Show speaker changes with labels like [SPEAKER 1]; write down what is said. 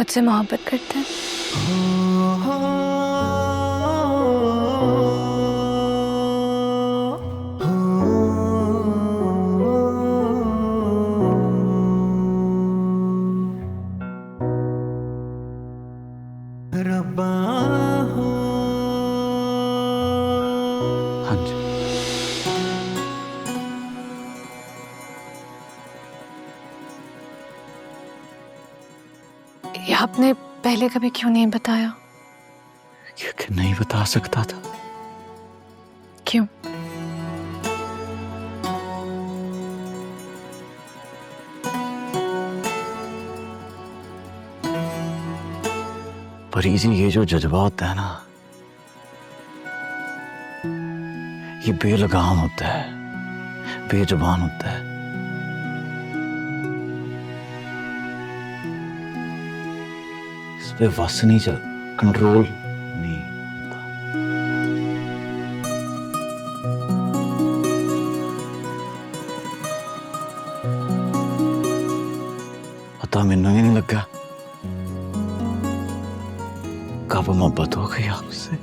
[SPEAKER 1] मुझसे मोहब्बत करते हैं?
[SPEAKER 2] हाँ जी।
[SPEAKER 1] ये आपने पहले कभी क्यों नहीं बताया?
[SPEAKER 2] क्योंकि नहीं बता सकता था।
[SPEAKER 1] क्यों?
[SPEAKER 2] परी जी, ये जो जज्बा होता है ना, ये बेलगाम होता है, बेजुबान होता है। इस पे वस नहीं चल, कंट्रोल नहीं होता। पता मैनू ही नहीं लगा कब मोहब्बत हो गई आपसे।